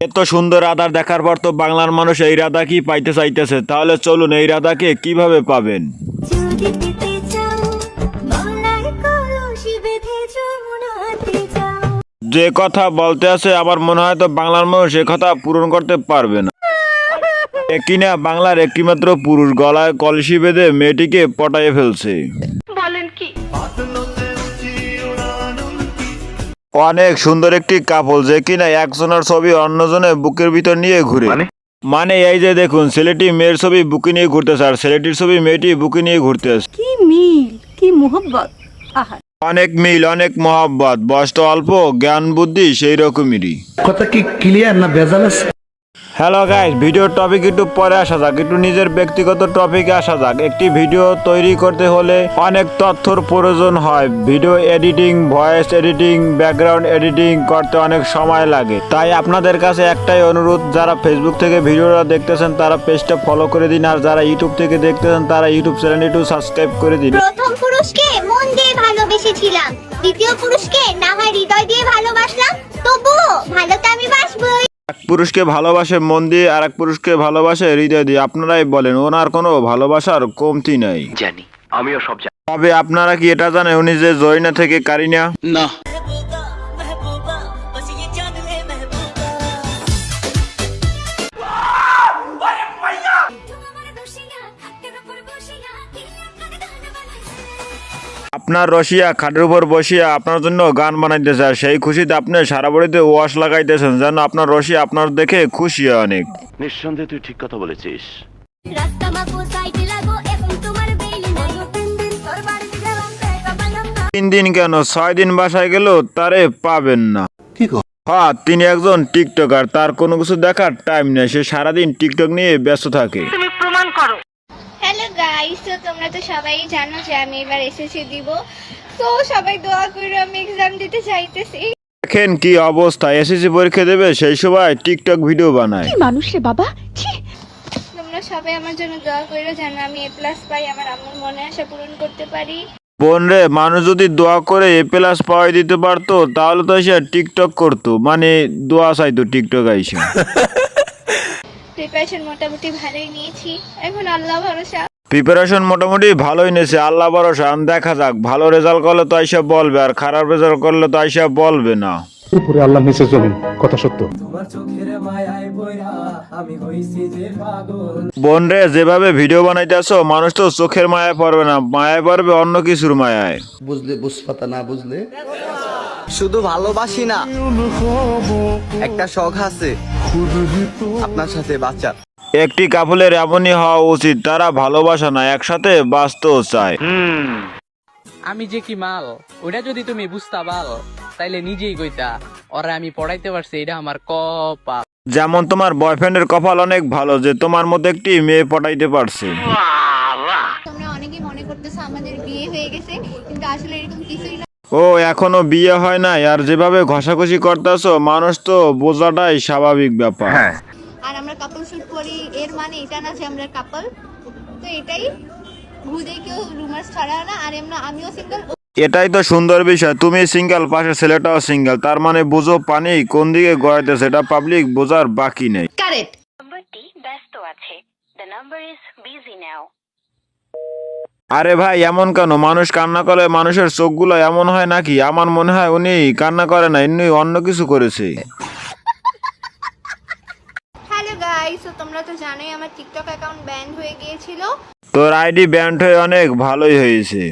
এত সুন্দর রাধার দেখার পর তো বাংলার মানুষ এই রাধা কি পাইতে চাইতেছে, তাহলে চলুন এই রাধাকে কিভাবে পাবেন। যে কথা বলতে আছে আমার মনে হয় তো বাংলার মানুষ এ কথা পূরণ করতে পারবে না। কিনা বাংলার একটিমাত্র পুরুষ গলায় কলসি বেঁধে মেয়েটিকে পটায়ে ফেলছে। বলেন কি? অনেক সুন্দর একটি কাপল যে কিনা একজনের ছবি অন্যজনের বুকের ভিতর নিয়ে ঘুরে, মানে এই যে দেখুন ছেলেটি মেয়ের ছবি বুকে নিয়ে ঘুরতেছে আর ছেলেটির ছবি মেয়েটি বুকে নিয়ে ঘুরতেছে। কি মিল, কি মোহব্বত। আহা, অনেক মিল, অনেক মহব্বত, বয়সটা অল্প, জ্ঞান বুদ্ধি সেই রকমেরই। কথা কি ক্লিয়ার না ভেজাল আছে? হ্যালো গাইস, ভিডিওর টপিক একটু পরে আসা যাক, একটু নিজের ব্যক্তিগত টপিকে আসা যাক। একটি ভিডিও তৈরি করতে হলে অনেক তথ্যর প্রয়োজন হয়। Video editing, voice editing, background editing করতে অনেক সময় লাগে। তাই আপনাদের কাছে একটাই অনুরোধ, যারা ফেসবুক থেকে ভিডিওটা দেখতেছেন তারা পেজটা ফলো করে দিন, আর যারা ইউটিউব থেকে দেখতেছেন তারা ইউটিউব চ্যানেলটি একটু সাবস্ক্রাইব করে দিন। প্রথম পুরুষকে মন দিয়ে ভালোবেসেছিলাম, দ্বিতীয় পুরুষকে না হয় হৃদয় দিয়ে ভালোবাসলাম, তবুও ভালো তো আমি বাসবই। এক পুরুষকে ভালোবাসে মন দিয়ে আর এক পুরুষকে ভালোবাসে হৃদয় দিয়ে। আপনারাই বলেন, ওনার কোনো ভালোবাসার কমতি নাই। জানি, আমিও সব জানি। তবে আপনারা কি এটা জানেন উনি যে জরিনা থেকে কারিনা? না। আপনার রশিয়া খাটের উপর বসিয়া আপনার জন্য গান বানাইতেছে, আর সেই খুশিতে আপনি সারা বাড়িতে ওয়াশ লাগাইতেছেন যেন আপনার রশিয়া আপনার দেখে খুশি অনেক। নিঃসন্দেহে তুই ঠিক কথা বলেছিস। তিন দিন কেন 6 দিন বাসায় গেল তারে পাবেন না। কি কো? হ্যাঁ, তিনি একজন টিকটকার, তার কোনো কিছু দেখার টাইম নেই, সে সারাদিন টিকটক নিয়ে ব্যস্ত থাকে। তুমি প্রমাণ করো। হ্যালো গাইস, তো তোমরা তো সবাই জানো যে আমি এবার এসএসসি দিব, তো সবাই দোয়া করে আমি এক্সাম দিতে চাইতেছি। দেখেন কি অবস্থা, এসএসসি পরীক্ষা দেবে সেই সময় টিকটক ভিডিও বানায়। কি মানুষ রে বাবা, ছি। তোমরা সবাই আমার জন্য দোয়া করে যেন আমি এ প্লাস পাই, আমার আম্মুর মনে আশা পূরণ করতে পারি। বোন রে, মানুষ যদি দোয়া করে এ প্লাস পাওয়াই দিতে পারতো তাহলে তো সে টিকটক করতো, মানে দোয়া চাইতো টিকটক আইসা। প্রিপারেশন মোটামুটি ভালোই নিয়েছি, এখন আল্লাহ ভরসা। প্রিপারেশন মোটামুটি ভালোই নিয়েছে, আল্লাহ ভরসা। দেখা যাক, ভালো রেজাল্ট করলে তো আইসা বলবে, আর খারাপ রেজাল্ট করলে তো আইসা বলবে না। উপরে আল্লাহ নিচে জমিন, কথা সত্য। বোন রে, যেভাবে ভিডিও বানাইতেছো মানুষ তো চোখের মায়ায় পড়বে না, মায়ায় পড়বে অন্য কিছুর মায়ায়। বুঝলে বুঝপাতা, না বুঝলে শুধু ভালোবাসি না, একটা শখ আছে আপনার সাথে বাঁচার। একটি কাপলের এমনই হওয়া উচিত, তারা ভালোবাসা না একসাথে বাঁচতেও চায়। আমি যে কি মাল ওটা যদি তুমি বুঝতা পাল তাইলে নিজেই কইতা ওরা আমি পড়াইতে পারছি, এটা আমার কপাল। যেমন তোমার বয়ফ্রেন্ডের কপাল অনেক ভালো যে তোমার মধ্যে একটি মেয়ে পটাইতে পারছে। তোমরা অনেকেই মনে করতেছো আমাদের বিয়ে হয়ে গেছে, কিন্তু আসলে এরকম কিছুই না। ও এখনো বিয়ে হয় নাই, আর যেভাবে ঘষাঘষি করতেছো মানুষ তো বোঝাটাই স্বাভাবিক ব্যাপার। আর আমরা কাপল শুট করি, এর মানে এটা না যে আমরা কাপল, তো এটাই ভুদে কেউ রুমার্স ছড়ায় না। আর আমিও সিঙ্গেল। এটাই তো সুন্দর বিষয়, তুমি সিঙ্গেল, পাশে ছেলেটাও সিঙ্গেল, তার মানে বুঝো পানি কোন দিকে গড়াইতেছে, এটা পাবলিক বোঝার বাকি নেই। কারেক্ট। নাম্বারটি ব্যস্ত আছে। The number is busy now. আরে ভাই, এমন কেন? মানুষ কান্না করে মানুষের চোখগুলো এমন হয় নাকি? আমার মনে হয় উনি কান্না করে না, উনি অন্য কিছু করেছে। হ্যালো গাইস, তো তোমরা তো জানোই আমার টিকটক অ্যাকাউন্ট ব্যান হয়ে গিয়েছিল। তোর আইডি ব্যান্ড হয়ে অনেক ভালোই হয়েছে।